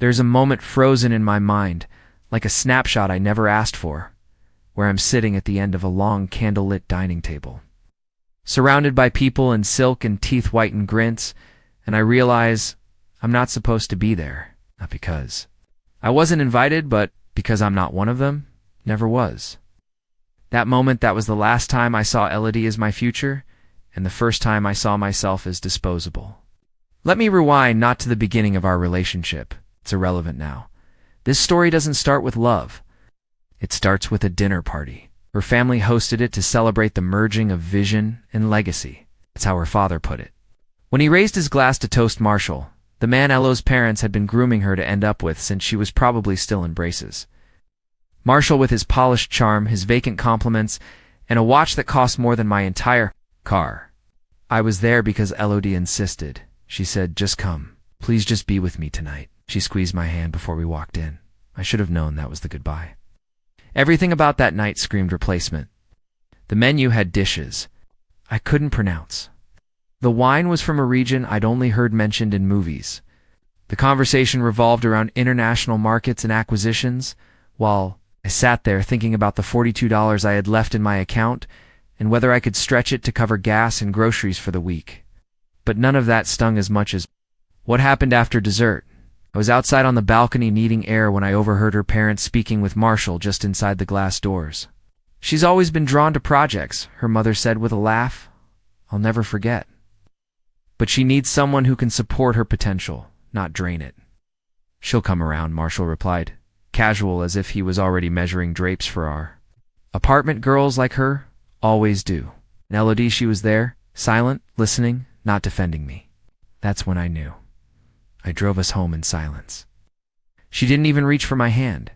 There's a moment frozen in my mind, like a snapshot I never asked for, where I'm sitting at the end of a long candlelit dining table, surrounded by people in silk and teeth-whitened grins, and I realize I'm not supposed to be there. Not because I wasn't invited, but because I'm not one of them. Never was. That moment, that was the last time I saw Elodie as my future, and the first time I saw myself as disposable. Let me rewind not to the beginning of our relationship. It's irrelevant now. This story doesn't start with love. It starts with a dinner party. Her family hosted it to celebrate the merging of vision and legacy. That's how her father put it. When he raised his glass to toast Marshall, the man Elo's parents had been grooming her to end up with since she was probably still in braces. Marshall, with his polished charm, his vacant compliments, and a watch that cost more than my entire car. I was there because Elodie insisted. She said, "Just come. Please just be with me tonight." She squeezed my hand before we walked in. I should have known that was the goodbye. Everything about that night screamed replacement. The menu had dishes I couldn't pronounce. The wine was from a region I'd only heard mentioned in movies. The conversation revolved around international markets and acquisitions, while I sat there thinking about the $42 I had left in my account and whether I could stretch it to cover gas and groceries for the week. But none of that stung as much as what happened after dessert. I was outside on the balcony needing air when I overheard her parents speaking with Marshall just inside the glass doors. "She's always been drawn to projects," her mother said with a laugh I'll never forget. "But she needs someone who can support her potential, not drain it." "She'll come around," Marshall replied, casual as if he was already measuring drapes for our apartment. Girls like her always do. And Elodie, she was there, silent, listening, not defending me. That's when I knew. I drove us home in silence. She didn't even reach for my hand.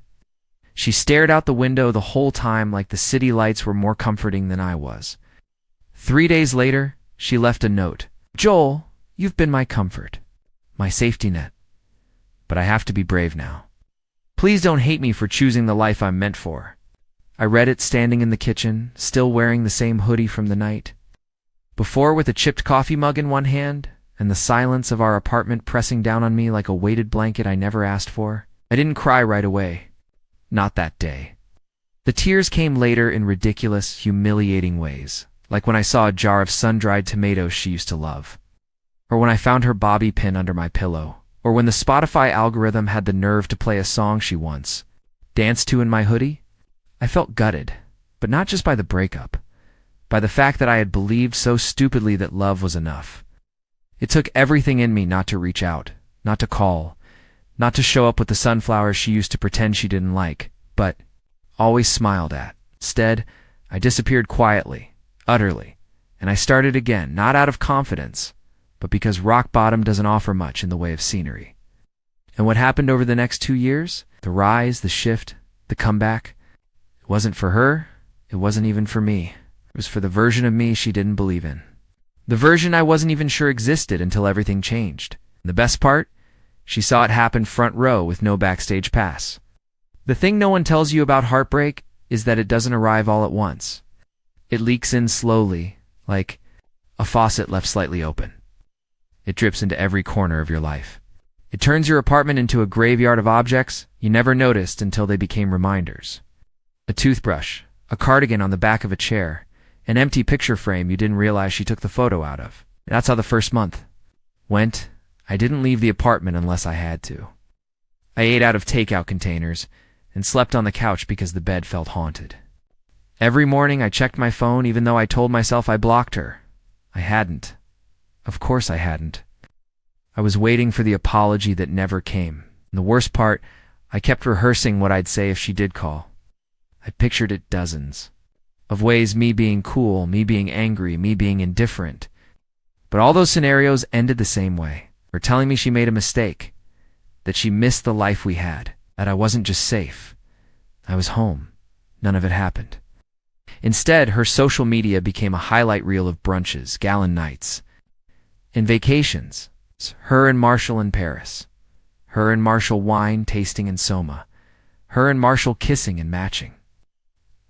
She stared out the window the whole time like the city lights were more comforting than I was. 3 days later, she left a note. "Joel, you've been my comfort, my safety net. But I have to be brave now. Please don't hate me for choosing the life I'm meant for." I read it standing in the kitchen, still wearing the same hoodie from the night before, with a chipped coffee mug in one hand, and the silence of our apartment pressing down on me like a weighted blanket I never asked for. I didn't cry right away. Not that day. The tears came later in ridiculous, humiliating ways, like when I saw a jar of sun-dried tomatoes she used to love, or when I found her bobby pin under my pillow, or when the Spotify algorithm had the nerve to play a song she once danced to in my hoodie. I felt gutted, but not just by the breakup, by the fact that I had believed so stupidly that love was enough. It took everything in me not to reach out, not to call, not to show up with the sunflowers she used to pretend she didn't like, but always smiled at. Instead, I disappeared quietly, utterly, and I started again, not out of confidence, but because rock bottom doesn't offer much in the way of scenery. And what happened over the next 2 years? The rise, the shift, the comeback. It wasn't for her. It wasn't even for me. It was for the version of me she didn't believe in. The version I wasn't even sure existed until everything changed. And the best part? She saw it happen front row with no backstage pass. The thing no one tells you about heartbreak is that it doesn't arrive all at once. It leaks in slowly, like a faucet left slightly open. It drips into every corner of your life. It turns your apartment into a graveyard of objects you never noticed until they became reminders. A toothbrush, a cardigan on the back of a chair, an empty picture frame you didn't realize she took the photo out of. That's how the first month went. I didn't leave the apartment unless I had to. I ate out of takeout containers and slept on the couch because the bed felt haunted. Every morning I checked my phone even though I told myself I blocked her. I hadn't. Of course I hadn't. I was waiting for the apology that never came. And the worst part, I kept rehearsing what I'd say if she did call. I pictured it dozens of ways, me being cool, me being angry, me being indifferent. But all those scenarios ended the same way. Her telling me she made a mistake, that she missed the life we had, that I wasn't just safe. I was home. None of it happened. Instead, her social media became a highlight reel of brunches, gallon nights, and vacations. Her and Marshall in Paris. Her and Marshall wine tasting in Soma. Her and Marshall kissing and matching.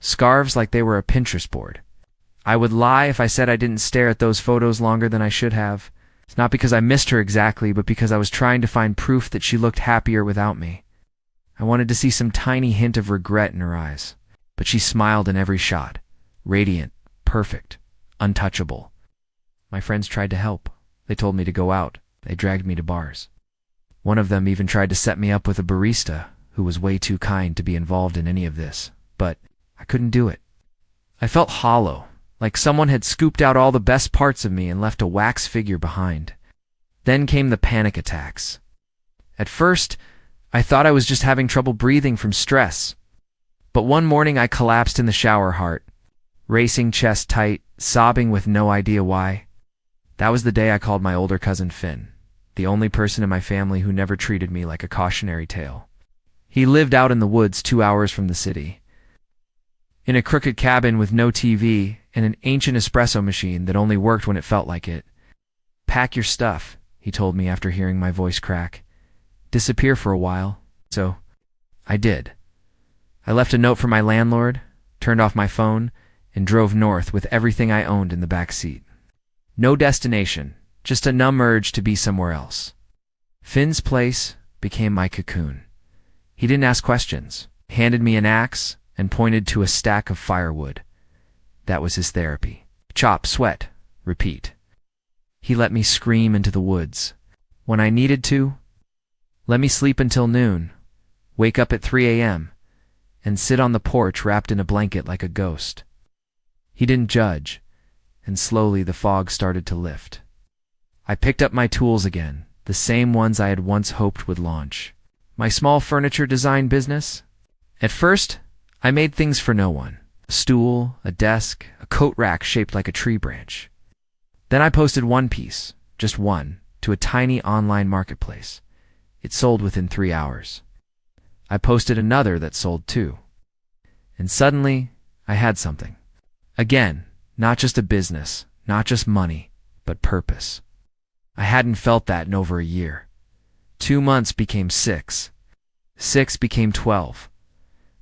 Scarves like they were a Pinterest board. I would lie if I said I didn't stare at those photos longer than I should have. It's not because I missed her exactly, but because I was trying to find proof that she looked happier without me. I wanted to see some tiny hint of regret in her eyes, but she smiled in every shot. Radiant, perfect, untouchable. My friends tried to help. They told me to go out. They dragged me to bars. One of them even tried to set me up with a barista who was way too kind to be involved in any of this, but I couldn't do it. I felt hollow, like someone had scooped out all the best parts of me and left a wax figure behind. Then came the panic attacks. At first, I thought I was just having trouble breathing from stress. But one morning I collapsed in the shower, heart racing, chest tight, sobbing with no idea why. That was the day I called my older cousin Finn, the only person in my family who never treated me like a cautionary tale. He lived out in the woods 2 hours from the city, in a crooked cabin with no TV and an ancient espresso machine that only worked when it felt like it. "Pack your stuff," he told me after hearing my voice crack. "Disappear for a while." So I did. I left a note for my landlord, turned off my phone, and drove north with everything I owned in the back seat. No destination, just a numb urge to be somewhere else. Finn's place became my cocoon. He didn't ask questions, handed me an axe, and pointed to a stack of firewood. That was his therapy. Chop, sweat, repeat. He let me scream into the woods when I needed to, let me sleep until noon, wake up at 3 a.m., and sit on the porch wrapped in a blanket like a ghost. He didn't judge, and slowly the fog started to lift. I picked up my tools again, the same ones I had once hoped would launch my small furniture design business. At first, I made things for no one: a stool, a desk, a coat rack shaped like a tree branch. Then I posted one piece, just one, to a tiny online marketplace. It sold within 3 hours. I posted another that sold too. And suddenly, I had something. Again, not just a business, not just money, but purpose. I hadn't felt that in over a year. 2 months became 6. 6 became 12.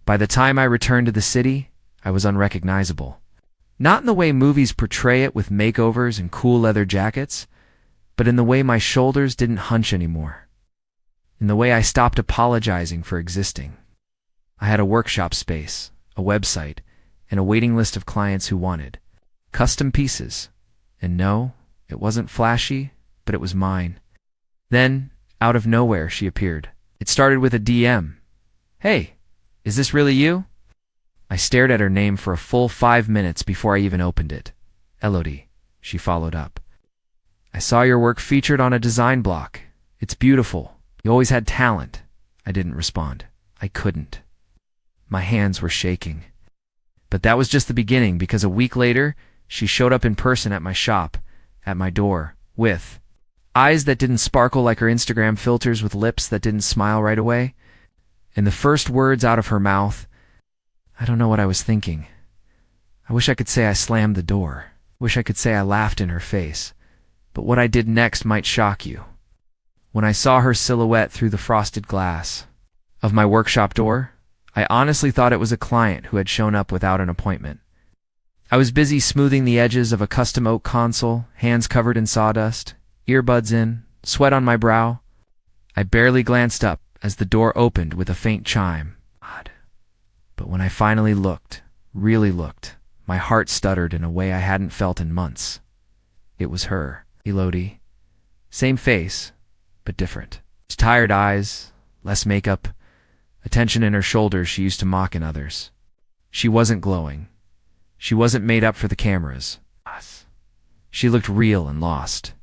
By the time I returned to the city, I was unrecognizable. Not in the way movies portray it with makeovers and cool leather jackets, but in the way my shoulders didn't hunch anymore. In the way I stopped apologizing for existing. I had a workshop space, a website, and a waiting list of clients who wanted custom pieces. And no, it wasn't flashy, but it was mine. Then, out of nowhere, she appeared. It started with a DM. "Hey, is this really you?" I stared at her name for a full 5 minutes before I even opened it. "Elodie," she followed up. "I saw your work featured on a design block. It's beautiful. You always had talent." I didn't respond. I couldn't. My hands were shaking. But that was just the beginning, because a week later, she showed up in person at my shop, at my door, with eyes that didn't sparkle like her Instagram filters, with lips that didn't smile right away. And the first words out of her mouth, I don't know what I was thinking. I wish I could say I slammed the door. Wish I could say I laughed in her face. But what I did next might shock you. When I saw her silhouette through the frosted glass of my workshop door, I honestly thought it was a client who had shown up without an appointment. I was busy smoothing the edges of a custom oak console, hands covered in sawdust, earbuds in, sweat on my brow. I barely glanced up as the door opened with a faint chime. Odd. But when I finally looked, really looked, my heart stuttered in a way I hadn't felt in months. It was her, Elodie. Same face, but different. Tired eyes, less makeup, a tension in her shoulders she used to mock in others. She wasn't glowing. She wasn't made up for the cameras. She looked real and lost.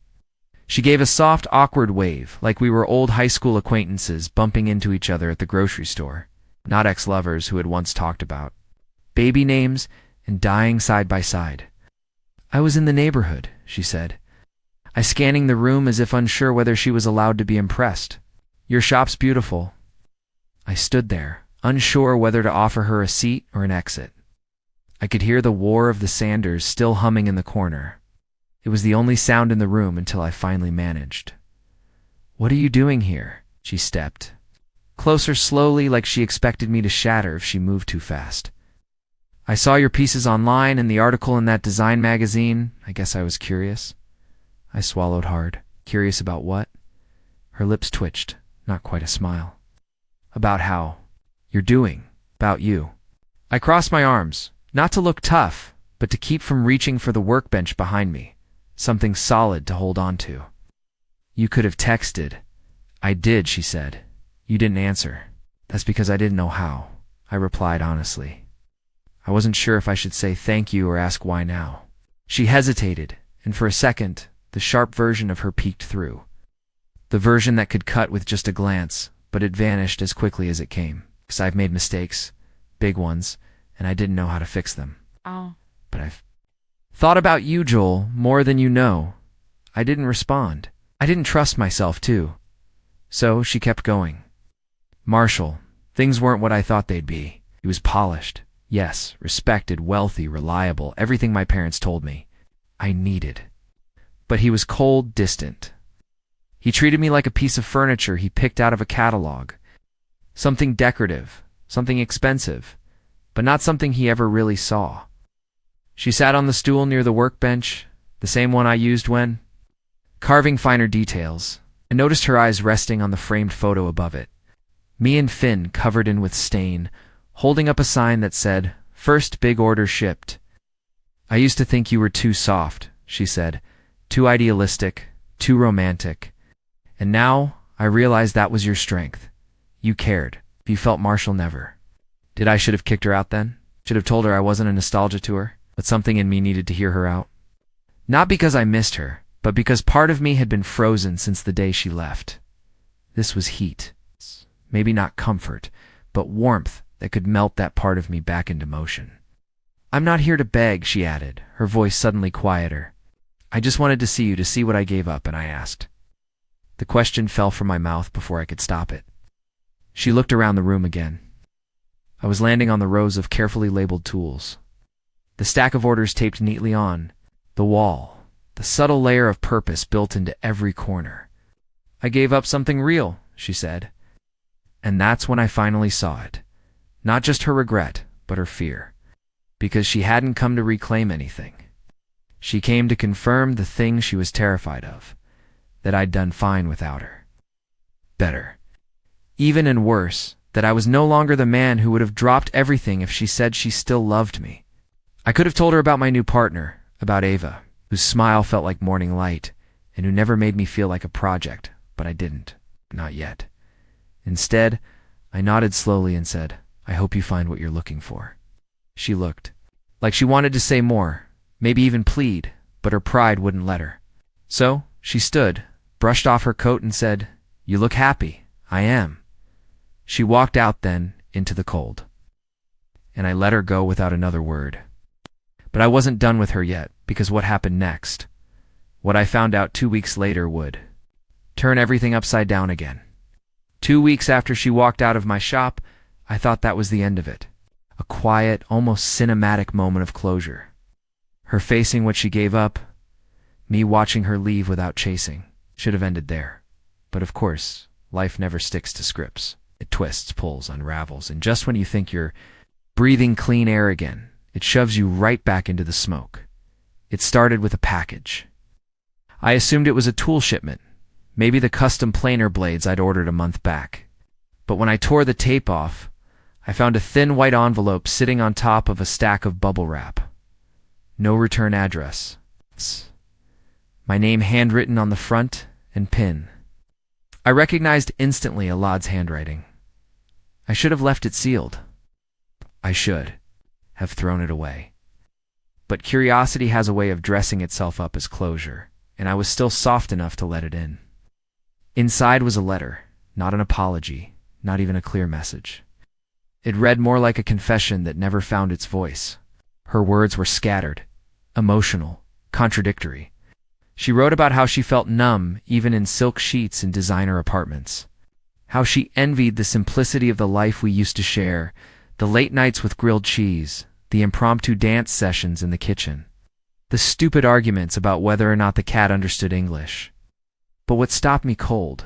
She gave a soft, awkward wave, like we were old high school acquaintances bumping into each other at the grocery store, not ex-lovers who had once talked about baby names and dying side by side. "I was in the neighborhood," she said. I scanning the room as if unsure whether she was allowed to be impressed. "Your shop's beautiful." I stood there, unsure whether to offer her a seat or an exit. I could hear the War of the Sanders still humming in the corner. It was the only sound in the room until I finally managed. "What are you doing here?" She stepped closer slowly, like she expected me to shatter if she moved too fast. "I saw your pieces online and the article in that design magazine. I guess I was curious." I swallowed hard. Curious about what? Her lips twitched, not quite a smile. About how you're doing. About you. I crossed my arms, not to look tough, but to keep from reaching for the workbench behind me, something solid to hold on to. You could have texted. I did, she said. You didn't answer. That's because I didn't know how, I replied honestly. I wasn't sure if I should say thank you or ask why now. She hesitated, and for a second, the sharp version of her peeked through. The version that could cut with just a glance, but it vanished as quickly as it came. Because I've made mistakes, big ones, and I didn't know how to fix them. Oh. But I've thought about you, Joel, more than you know. I didn't respond. I didn't trust myself, too. So she kept going. Marshall, things weren't what I thought they'd be. He was polished. Yes, respected, wealthy, reliable, everything my parents told me I needed. But he was cold, distant. He treated me like a piece of furniture he picked out of a catalog. Something decorative, something expensive, but not something he ever really saw. She sat on the stool near the workbench, the same one I used when carving finer details. I noticed her eyes resting on the framed photo above it. Me and Finn covered in with stain, holding up a sign that said, "First big order shipped." I used to think you were too soft, she said, too idealistic, too romantic. And now I realize that was your strength. You cared. You felt Marshall never. Did I should have kicked her out then? Should have told her I wasn't a nostalgia to her, but something in me needed to hear her out? Not because I missed her, but because part of me had been frozen since the day she left. This was heat. Maybe not comfort, but warmth that could melt that part of me back into motion. I'm not here to beg, she added, her voice suddenly quieter. I just wanted to see you, to see what I gave up, and I asked. The question fell from my mouth before I could stop it. She looked around the room again. I was landing on the rows of carefully labeled tools. The stack of orders taped neatly on, the wall, the subtle layer of purpose built into every corner. I gave up something real, she said. And that's when I finally saw it. Not just her regret, but her fear. Because she hadn't come to reclaim anything. She came to confirm the thing she was terrified of, that I'd done fine without her. Better. Even and worse, that I was no longer the man who would have dropped everything if she said she still loved me. I could have told her about my new partner, about Ava, whose smile felt like morning light, and who never made me feel like a project, but I didn't. Not yet. Instead, I nodded slowly and said, I hope you find what you're looking for. She looked, like she wanted to say more, maybe even plead, but her pride wouldn't let her. So she stood, brushed off her coat and said, You look happy. I am. She walked out then, into the cold. And I let her go without another word. But I wasn't done with her yet, because what happened next, what I found out 2 weeks later, would turn everything upside down again. 2 weeks after she walked out of my shop, I thought that was the end of it. A quiet, almost cinematic moment of closure. Her facing what she gave up, me watching her leave without chasing, should have ended there. But of course, life never sticks to scripts. It twists, pulls, unravels, and just when you think you're breathing clean air again, it shoves you right back into the smoke. It started with a package. I assumed it was a tool shipment, maybe the custom planer blades I'd ordered a month back. But when I tore the tape off, I found a thin white envelope sitting on top of a stack of bubble wrap. No return address. My name handwritten on the front and pin. I recognized instantly Alad's handwriting. I should have left it sealed. I should have thrown it away. But curiosity has a way of dressing itself up as closure, and I was still soft enough to let it in. Inside was a letter, not an apology, not even a clear message. It read more like a confession that never found its voice. Her words were scattered, emotional, contradictory. She wrote about how she felt numb even in silk sheets in designer apartments. How she envied the simplicity of the life we used to share, the late nights with grilled cheese, the impromptu dance sessions in the kitchen, the stupid arguments about whether or not the cat understood English. But what stopped me cold,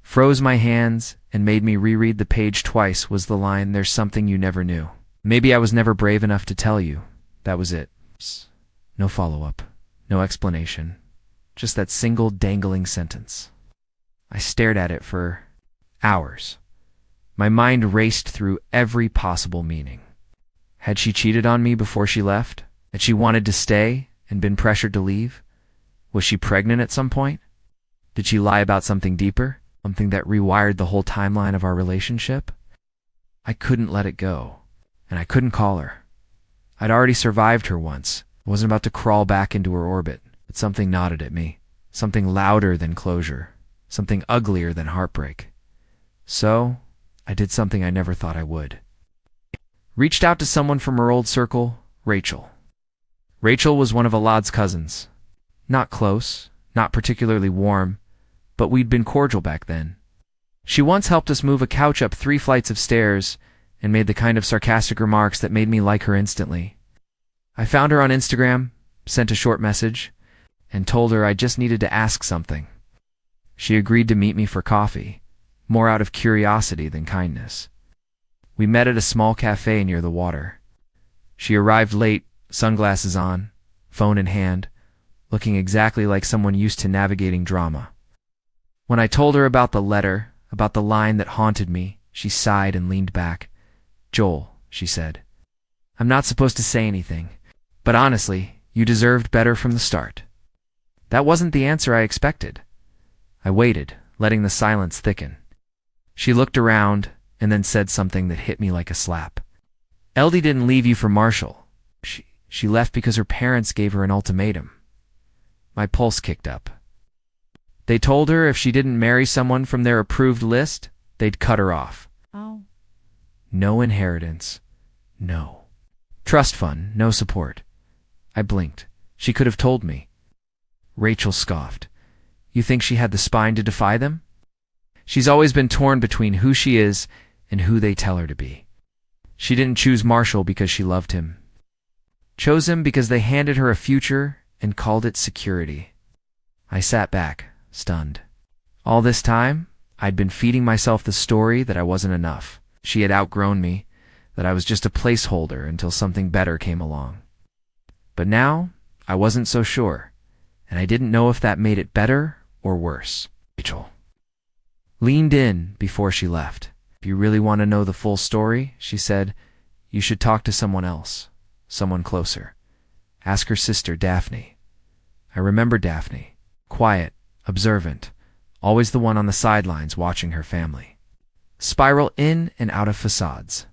froze my hands and made me reread the page twice was the line, "There's something you never knew. Maybe I was never brave enough to tell you." That was it. No follow-up. No explanation. just that single dangling sentence. I stared at it for hours. My mind raced through every possible meaning. Had she cheated on me before she left? Had she wanted to stay and been pressured to leave? Was she pregnant at some point? Did she lie about something deeper? Something that rewired the whole timeline of our relationship? I couldn't let it go, and I couldn't call her. I'd already survived her once. I wasn't about to crawl back into her orbit, but something nodded at me. Something louder than closure. Something uglier than heartbreak. So, I did something I never thought I would. Reached out to someone from her old circle, Rachel. Rachel was one of Alad's cousins. Not close, not particularly warm, but we'd been cordial back then. She once helped us move a couch up 3 flights of stairs and made the kind of sarcastic remarks that made me like her instantly. I found her on Instagram, sent a short message, and told her I just needed to ask something. She agreed to meet me for coffee, more out of curiosity than kindness. We met at a small cafe near the water. She arrived late, sunglasses on, phone in hand, looking exactly like someone used to navigating drama. When I told her about the letter, about the line that haunted me, she sighed and leaned back. "Joel," she said, "I'm not supposed to say anything, but honestly, you deserved better from the start." That wasn't the answer I expected. I waited, letting the silence thicken. She looked around and then said something that hit me like a slap. "Eldie didn't leave you for Marshall. She left because her parents gave her an ultimatum." My pulse kicked up. They told her if she didn't marry someone from their approved list, they'd cut her off. Oh. No inheritance. No. Trust fund, no support. I blinked. She could have told me. Rachel scoffed. "You think she had the spine to defy them?" She's always been torn between who she is and who they tell her to be. She didn't choose Marshall because she loved him. Chose him because they handed her a future and called it security. I sat back, stunned. All this time, I'd been feeding myself the story that I wasn't enough. She had outgrown me, that I was just a placeholder until something better came along. But now, I wasn't so sure, and I didn't know if that made it better or worse. Rachel leaned in before she left. "If you really want to know the full story," she said, "you should talk to someone else, someone closer. Ask her sister, Daphne." I remember Daphne, quiet, observant, always the one on the sidelines watching her family. Spiral in and out of facades.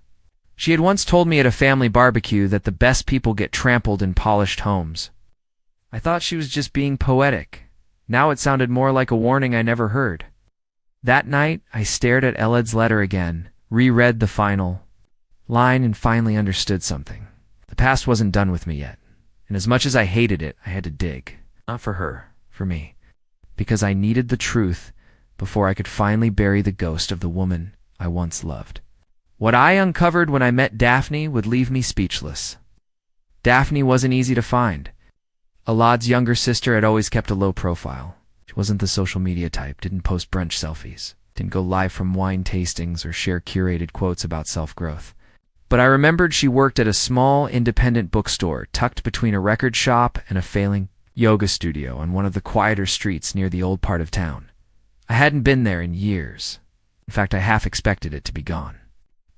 She had once told me at a family barbecue that the best people get trampled in polished homes. I thought she was just being poetic. Now it sounded more like a warning I never heard. That night, I stared at Elad's letter again, reread the final line, and finally understood something. The past wasn't done with me yet, and as much as I hated it, I had to dig. Not for her, for me. Because I needed the truth before I could finally bury the ghost of the woman I once loved. What I uncovered when I met Daphne would leave me speechless. Daphne wasn't easy to find. Alad's younger sister had always kept a low profile. She wasn't the social media type, didn't post brunch selfies, didn't go live from wine tastings or share curated quotes about self-growth. But I remembered she worked at a small, independent bookstore tucked between a record shop and a failing yoga studio on one of the quieter streets near the old part of town. I hadn't been there in years. In fact, I half expected it to be gone.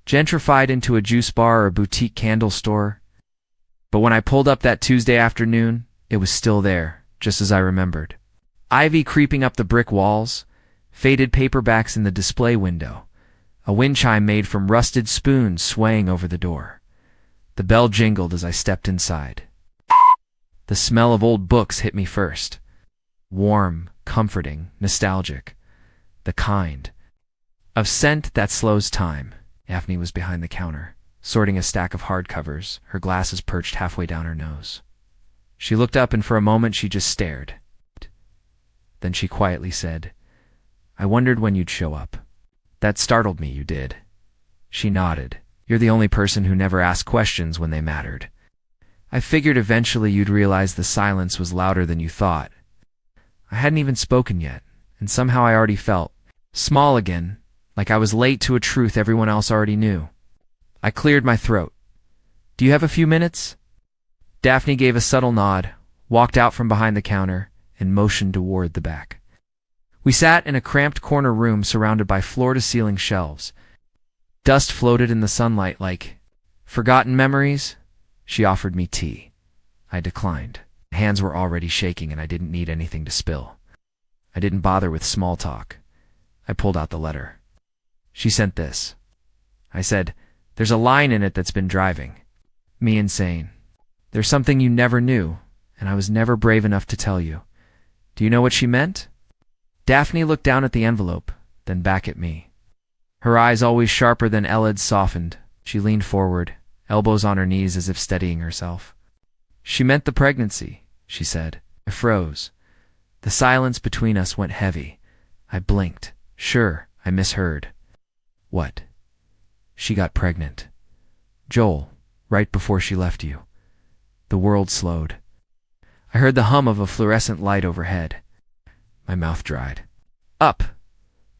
Gentrified into a juice bar or a boutique candle store. But when I pulled up that Tuesday afternoon, it was still there, just as I remembered. Ivy creeping up the brick walls, faded paperbacks in the display window, a wind chime made from rusted spoons swaying over the door. The bell jingled as I stepped inside. The smell of old books hit me first. Warm, comforting, nostalgic. The kind of scent that slows time. Daphne was behind the counter, sorting a stack of hardcovers, her glasses perched halfway down her nose. She looked up and for a moment she just stared. Then she quietly said, "I wondered when you'd show up. That startled me, you did." She nodded. "You're the only person who never asked questions when they mattered. I figured eventually you'd realize the silence was louder than you thought." I hadn't even spoken yet, and somehow I already felt small again, like I was late to a truth everyone else already knew. I cleared my throat. "Do you have a few minutes?" Daphne gave a subtle nod, walked out from behind the counter, and motioned toward the back. We sat in a cramped corner room surrounded by floor-to-ceiling shelves. Dust floated in the sunlight like forgotten memories. She offered me tea. I declined. My hands were already shaking and I didn't need anything to spill. I didn't bother with small talk. I pulled out the letter. She sent this. I said, "There's a line in it that's been driving me insane. There's something you never knew, and I was never brave enough to tell you. Do you know what she meant?" Daphne looked down at the envelope, then back at me. Her eyes, always sharper than Elod's, softened. She leaned forward, elbows on her knees as if steadying herself. "She meant the pregnancy," she said. I froze. The silence between us went heavy. I blinked. Sure, I misheard. What? She got pregnant. Joel, right before she left you. The world slowed. I heard the hum of a fluorescent light overhead. My mouth dried. Up!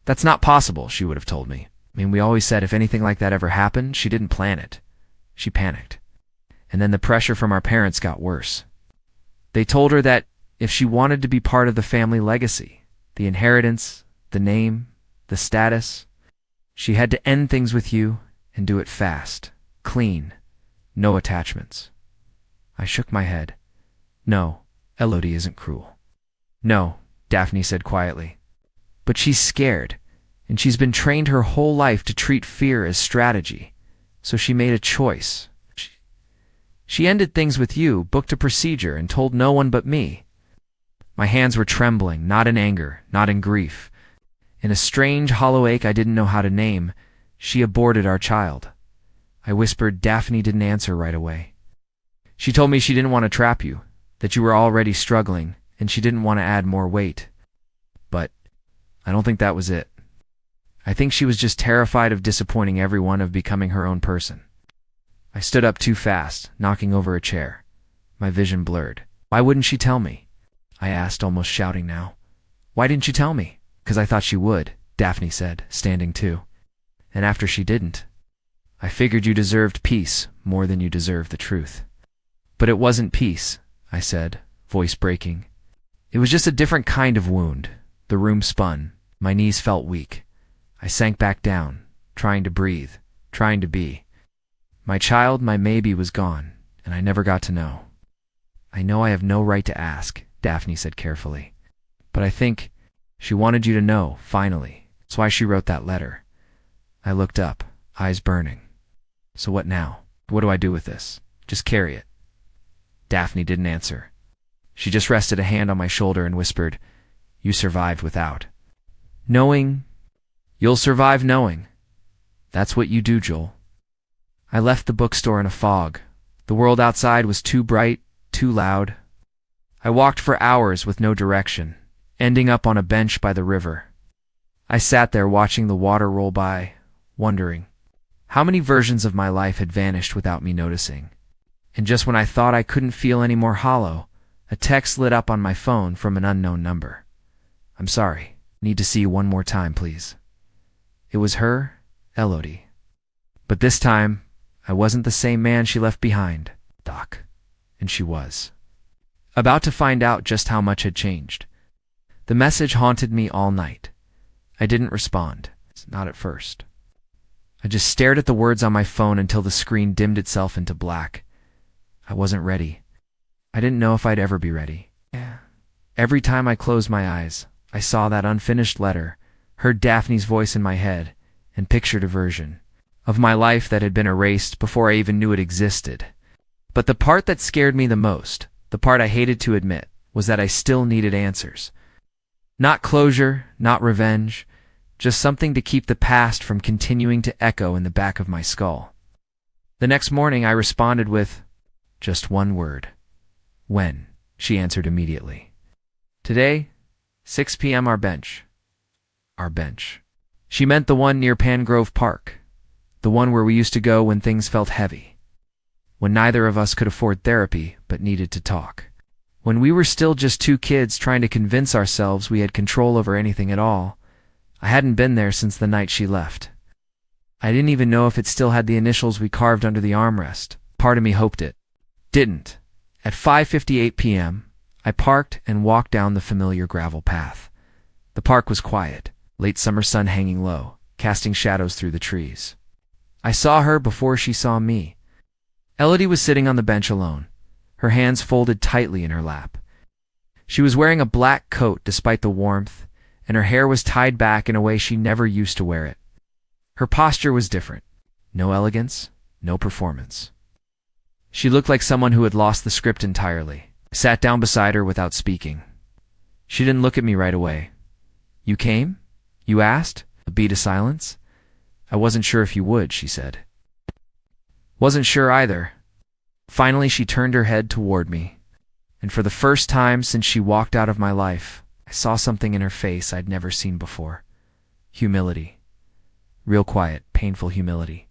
That's not possible, she would have told me. I mean, we always said if anything like that ever happened, she didn't plan it. She panicked. And then the pressure from our parents got worse. They told her that if she wanted to be part of the family legacy, the inheritance, the name, the status, she had to end things with you and do it fast, clean, no attachments. I shook my head. No, Elodie isn't cruel. No, Daphne said quietly. But she's scared, and she's been trained her whole life to treat fear as strategy. So she made a choice. She ended things with you, booked a procedure, and told no one but me. My hands were trembling, not in anger, not in grief. In a strange, hollow ache I didn't know how to name, she aborted our child. I whispered. Daphne didn't answer right away. She told me she didn't want to trap you, that you were already struggling, and she didn't want to add more weight. But I don't think that was it. I think she was just terrified of disappointing everyone, of becoming her own person. I stood up too fast, knocking over a chair. My vision blurred. Why wouldn't she tell me? I asked, almost shouting now. Why didn't you tell me? "'Cause I thought she would," Daphne said, standing too. "And after she didn't, I figured you deserved peace more than you deserved the truth." "But it wasn't peace," I said, voice breaking. "It was just a different kind of wound." The room spun. My knees felt weak. I sank back down, trying to breathe, trying to be. My child, my maybe, was gone, and I never got to know. "I know I have no right to ask," Daphne said carefully. "But I think she wanted you to know, finally. That's why she wrote that letter." I looked up, eyes burning. "So what now? What do I do with this? Just carry it?" Daphne didn't answer. She just rested a hand on my shoulder and whispered, "You survived without. Knowing, you'll survive knowing. That's what you do, Joel." I left the bookstore in a fog. The world outside was too bright, too loud. I walked for hours with no direction, ending up on a bench by the river. I sat there watching the water roll by, wondering how many versions of my life had vanished without me noticing. And just when I thought I couldn't feel any more hollow, a text lit up on my phone from an unknown number. "I'm sorry. Need to see you one more time, please." It was her, Elodie. But this time, I wasn't the same man she left behind, Doc. And she was. About to find out just how much had changed. The message haunted me all night. I didn't respond, not at first. I just stared at the words on my phone until the screen dimmed itself into black. I wasn't ready. I didn't know if I'd ever be ready. Every time I closed my eyes, I saw that unfinished letter, heard Daphne's voice in my head, and pictured a version of my life that had been erased before I even knew it existed. But the part that scared me the most, the part I hated to admit, was that I still needed answers. Not closure, not revenge, just something to keep the past from continuing to echo in the back of my skull. The next morning I responded with just one word. "When?" She answered immediately. "Today, 6 p.m. our bench." Our bench. She meant the one near Pangrove Park, the one where we used to go when things felt heavy, when neither of us could afford therapy but needed to talk, when we were still just two kids trying to convince ourselves we had control over anything at all. I hadn't been there since the night she left. I didn't even know if it still had the initials we carved under the armrest. Part of me hoped it didn't. At 5:58 p.m., I parked and walked down the familiar gravel path. The park was quiet, late summer sun hanging low, casting shadows through the trees. I saw her before she saw me. Elodie was sitting on the bench alone, her hands folded tightly in her lap. She was wearing a black coat despite the warmth, and her hair was tied back in a way she never used to wear it. Her posture was different. No elegance, no performance. She looked like someone who had lost the script entirely. I sat down beside her without speaking. She didn't look at me right away. "You came?" "You asked?" A beat of silence. "I wasn't sure if you would," she said. "Wasn't sure either." Finally, she turned her head toward me, and for the first time since she walked out of my life, I saw something in her face I'd never seen before. Humility. Real quiet, painful humility.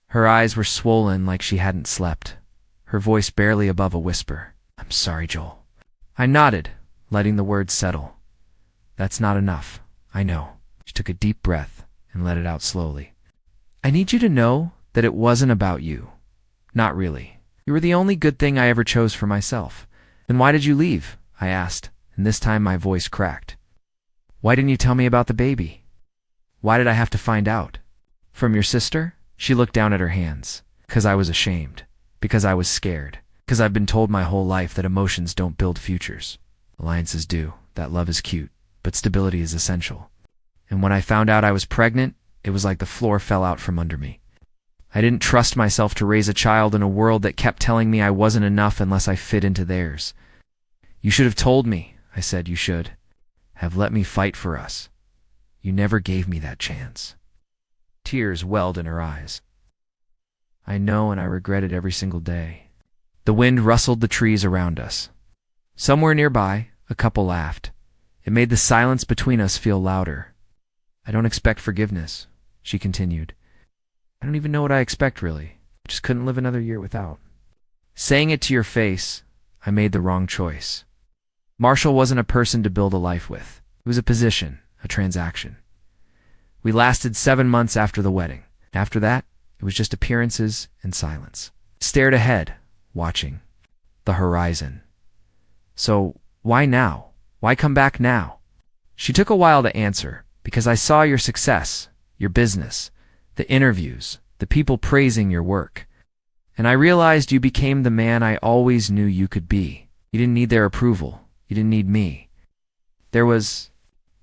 Her eyes were swollen like she hadn't slept, her voice barely above a whisper. "I'm sorry, Joel." I nodded, letting the words settle. "That's not enough, I know." She took a deep breath and let it out slowly. "I need you to know that it wasn't about you. Not really. You were the only good thing I ever chose for myself." "Then why did you leave?" I asked, and this time my voice cracked. "Why didn't you tell me about the baby? Why did I have to find out?" "From your sister?" She looked down at her hands. "'Cause I was ashamed. Because I was scared. 'Cause I've been told my whole life that emotions don't build futures. Alliances do, that love is cute, but stability is essential. And when I found out I was pregnant, it was like the floor fell out from under me. I didn't trust myself to raise a child in a world that kept telling me I wasn't enough unless I fit into theirs. "You should have told me," I said. "You should have let me fight for us. You never gave me that chance." Tears welled in her eyes. "I know, and I regret it every single day." The wind rustled the trees around us. Somewhere nearby, a couple laughed. It made the silence between us feel louder. "I don't expect forgiveness," she continued. "I don't even know what I expect, really. I just couldn't live another year without." Saying it to your face, I made the wrong choice. Marshall wasn't a person to build a life with. It was a position, a transaction. We lasted 7 months after the wedding. After that, it was just appearances and silence. Stared ahead, watching. The horizon. "So, why now? Why come back now?" She took a while to answer. "Because I saw your success, your business, the interviews, the people praising your work. And I realized you became the man I always knew you could be. You didn't need their approval. You didn't need me." There was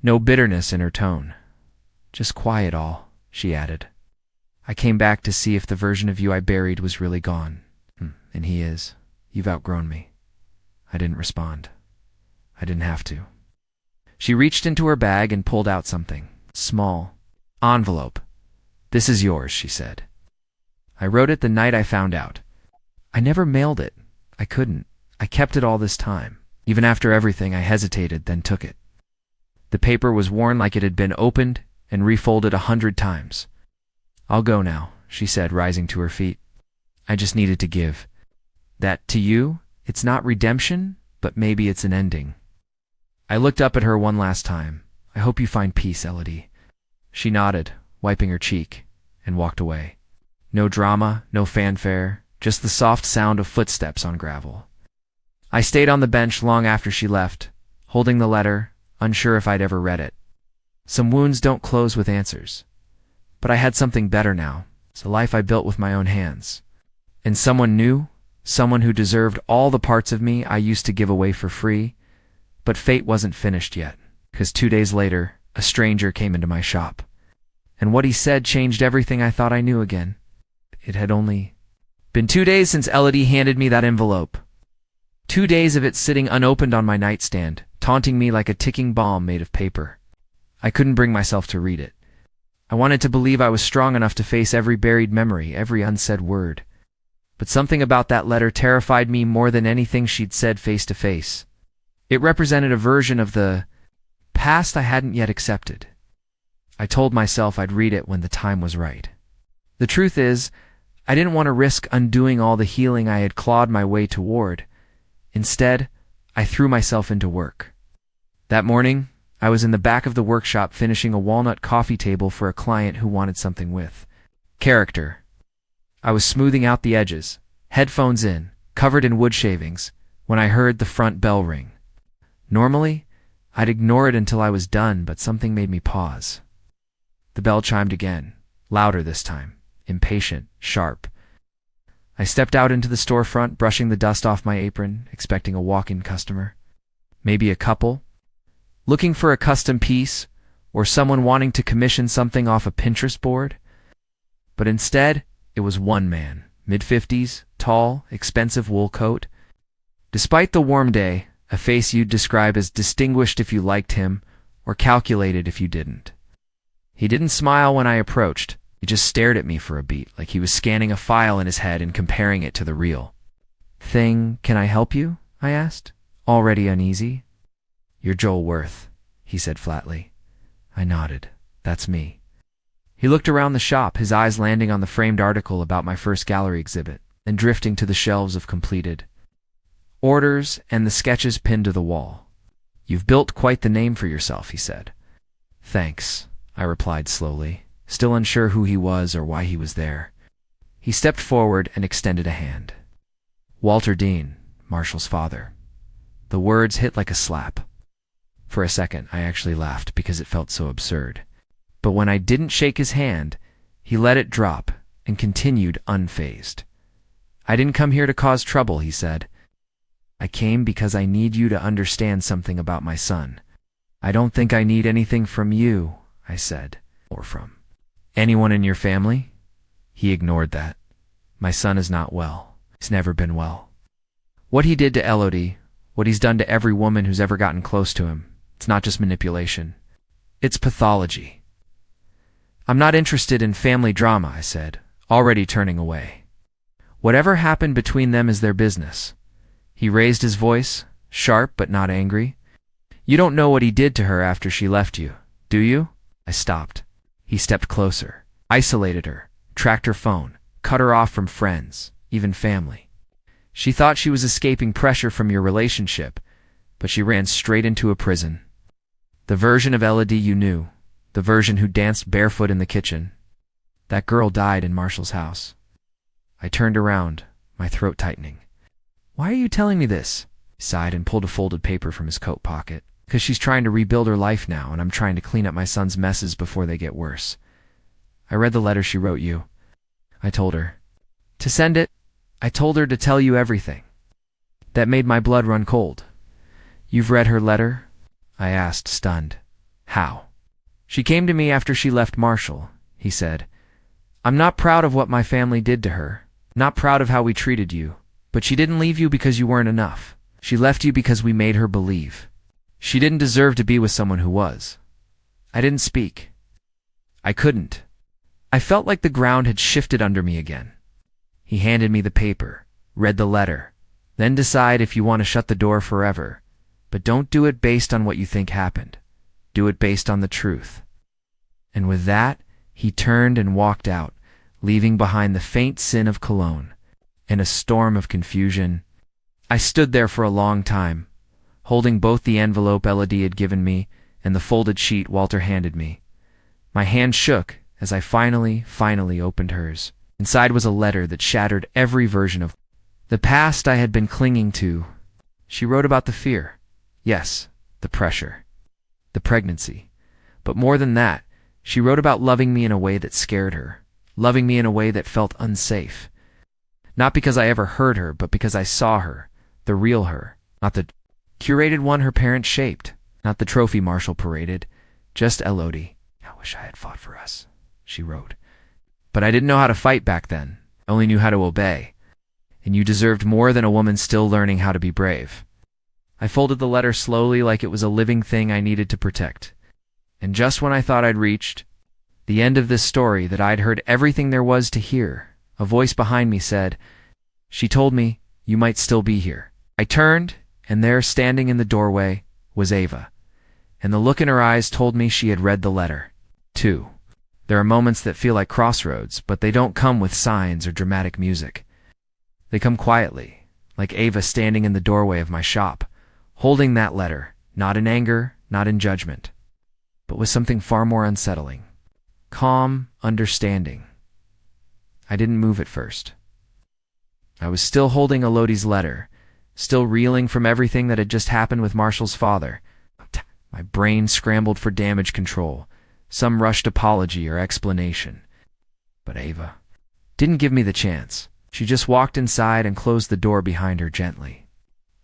no bitterness in her tone. "Just quiet all," she added. "I came back to see if the version of you I buried was really gone. And he is. You've outgrown me." I didn't respond. I didn't have to. She reached into her bag and pulled out something. Small. Envelope. "This is yours," she said. I wrote it the night I found out. I never mailed it. I couldn't. I kept it all this time. Even after everything, I hesitated, then took it. The paper was worn like it had been opened and refolded 100 times. "I'll go now," she said, rising to her feet. "I just needed to give. That, to you, it's not redemption, but maybe it's an ending." I looked up at her one last time. "I hope you find peace, Elodie." She nodded, wiping her cheek, and walked away. No drama, no fanfare, just the soft sound of footsteps on gravel. I stayed on the bench long after she left, holding the letter, unsure if I'd ever read it. Some wounds don't close with answers. But I had something better now. It's a life I built with my own hands. And someone new, someone who deserved all the parts of me I used to give away for free. But fate wasn't finished yet, because 2 days later, a stranger came into my shop. And what he said changed everything I thought I knew again. It had only been 2 days since Elodie handed me that envelope. 2 days of it sitting unopened on my nightstand, taunting me like a ticking bomb made of paper. I couldn't bring myself to read it. I wanted to believe I was strong enough to face every buried memory, every unsaid word. But something about that letter terrified me more than anything she'd said face to face. It represented a version of the past I hadn't yet accepted. I told myself I'd read it when the time was right. The truth is, I didn't want to risk undoing all the healing I had clawed my way toward. Instead, I threw myself into work. That morning, I was in the back of the workshop finishing a walnut coffee table for a client who wanted something with character. I was smoothing out the edges, headphones in, covered in wood shavings, when I heard the front bell ring. Normally, I'd ignore it until I was done, but something made me pause. The bell chimed again, louder this time, impatient, sharp. I stepped out into the storefront, brushing the dust off my apron, expecting a walk-in customer. Maybe a couple, looking for a custom piece, or someone wanting to commission something off a Pinterest board. But instead, it was one man, mid-50s, tall, expensive wool coat. Despite the warm day, a face you'd describe as distinguished if you liked him, or calculated if you didn't. He didn't smile when I approached. He just stared at me for a beat, like he was scanning a file in his head and comparing it to the real thing. "Can I help you?" I asked, already uneasy. "You're Joel Worth," he said flatly. I nodded. "That's me." He looked around the shop, his eyes landing on the framed article about my first gallery exhibit, then drifting to the shelves of completed orders and the sketches pinned to the wall. "You've built quite the name for yourself," he said. "Thanks," I replied slowly, still unsure who he was or why he was there. He stepped forward and extended a hand. "Walter Dean, Marshall's father." The words hit like a slap. For a second, I actually laughed because it felt so absurd. But when I didn't shake his hand, he let it drop and continued unfazed. "I didn't come here to cause trouble," he said. "I came because I need you to understand something about my son." "I don't think I need anything from you," I said. "Or from anyone in your family?" He ignored that. "My son is not well. He's never been well. What he did to Elodie, what he's done to every woman who's ever gotten close to him, it's not just manipulation. It's pathology." "I'm not interested in family drama," I said, already turning away. "Whatever happened between them is their business." He raised his voice, sharp but not angry. "You don't know what he did to her after she left you, do you?" I stopped. He stepped closer, isolated her, tracked her phone, cut her off from friends, even family. "She thought she was escaping pressure from your relationship, but she ran straight into a prison. The version of Elodie you knew, the version who danced barefoot in the kitchen. That girl died in Marshall's house." I turned around, my throat tightening. "Why are you telling me this?" He sighed and pulled a folded paper from his coat pocket. "Because she's trying to rebuild her life now, and I'm trying to clean up my son's messes before they get worse. I read the letter she wrote you." I told her to send it. I told her to tell you everything. That made my blood run cold. "You've read her letter?" I asked, stunned. "How?" "She came to me after she left Marshall," he said. "I'm not proud of what my family did to her, not proud of how we treated you, but she didn't leave you because you weren't enough. She left you because we made her believe. She didn't deserve to be with someone who was." I didn't speak. I couldn't. I felt like the ground had shifted under me again. He handed me the paper, read the letter, then decide if you want to shut the door forever, but don't do it based on what you think happened. Do it based on the truth. And with that, he turned and walked out, leaving behind the faint sin of cologne. In a storm of confusion, I stood there for a long time, holding both the envelope Elodie had given me and the folded sheet Walter handed me. My hand shook as I finally opened hers. Inside was a letter that shattered every version of the past I had been clinging to. She wrote about the fear. Yes, the pressure. The pregnancy. But more than that, she wrote about loving me in a way that scared her, loving me in a way that felt unsafe. Not because I ever heard her, but because I saw her, the real her, not the curated one her parents shaped, not the trophy Marshall paraded, just Elodie. "I wish I had fought for us," she wrote. "But I didn't know how to fight back then. I only knew how to obey. And you deserved more than a woman still learning how to be brave." I folded the letter slowly like it was a living thing I needed to protect. And just when I thought I'd reached the end of this story, that I'd heard everything there was to hear, a voice behind me said, "She told me you might still be here." I turned, and there, standing in the doorway, was Ava. And the look in her eyes told me she had read the letter, too. There are moments that feel like crossroads, but they don't come with signs or dramatic music. They come quietly, like Ava standing in the doorway of my shop, holding that letter, not in anger, not in judgment, but with something far more unsettling. Calm, understanding. I didn't move at first. I was still holding Elodie's letter, still reeling from everything that had just happened with Marshall's father. My brain scrambled for damage control, some rushed apology or explanation. But Ava didn't give me the chance. She just walked inside and closed the door behind her gently.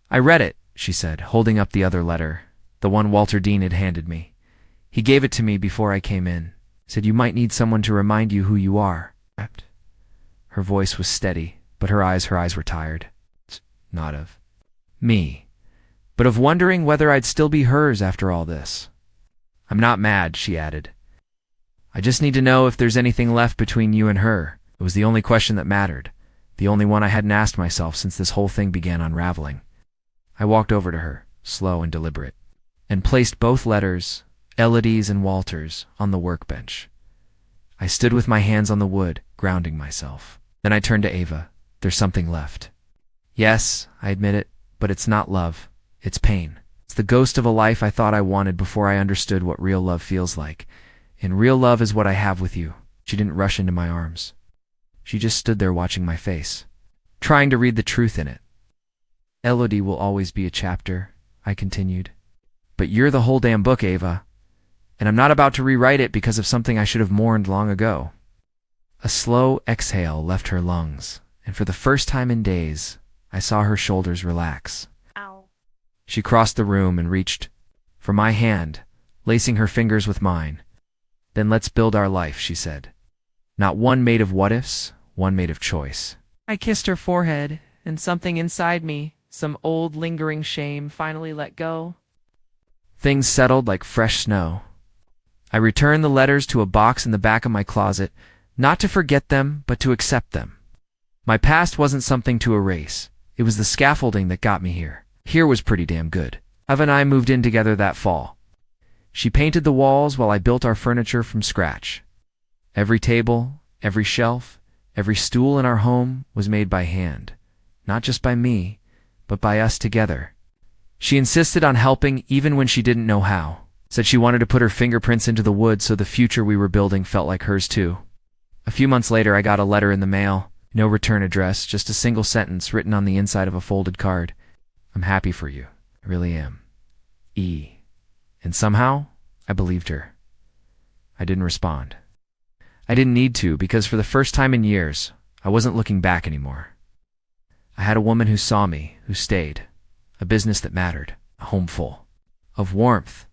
"I read it," she said, holding up the other letter, the one Walter Dean had handed me. "He gave it to me before I came in. Said you might need someone to remind you who you are." Her voice was steady, but her eyes were tired. Not of me, but of wondering whether I'd still be hers after all this. "I'm not mad," she added. "I just need to know if there's anything left between you and her." It was the only question that mattered, the only one I hadn't asked myself since this whole thing began unraveling. I walked over to her, slow and deliberate, and placed both letters, Elodie's and Walter's, on the workbench. I stood with my hands on the wood, grounding myself. Then I turned to Ava. "There's something left." "Yes," I admit it, "but it's not love. It's pain. It's the ghost of a life I thought I wanted before I understood what real love feels like. And real love is what I have with you." She didn't rush into my arms. She just stood there watching my face, trying to read the truth in it. "Elodie will always be a chapter," I continued. "But you're the whole damn book, Ava. And I'm not about to rewrite it because of something I should have mourned long ago." A slow exhale left her lungs, and for the first time in days, I saw her shoulders relax. Ow. She crossed the room and reached for my hand, lacing her fingers with mine. "Then let's build our life," she said. "Not one made of what-ifs, one made of choice." I kissed her forehead, and something inside me, some old lingering shame, finally let go. Things settled like fresh snow. I returned the letters to a box in the back of my closet, not to forget them, but to accept them. My past wasn't something to erase. It was the scaffolding that got me here. Here was pretty damn good. Ava and I moved in together that fall. She painted the walls while I built our furniture from scratch. Every table, every shelf, every stool in our home was made by hand. Not just by me, but by us together. She insisted on helping even when she didn't know how. Said she wanted to put her fingerprints into the wood so the future we were building felt like hers too. A few months later, I got a letter in the mail. No return address, just a single sentence written on the inside of a folded card. "I'm happy for you. I really am. E." And somehow, I believed her. I didn't respond. I didn't need to, because for the first time in years, I wasn't looking back anymore. I had a woman who saw me, who stayed, a business that mattered, a home full of warmth,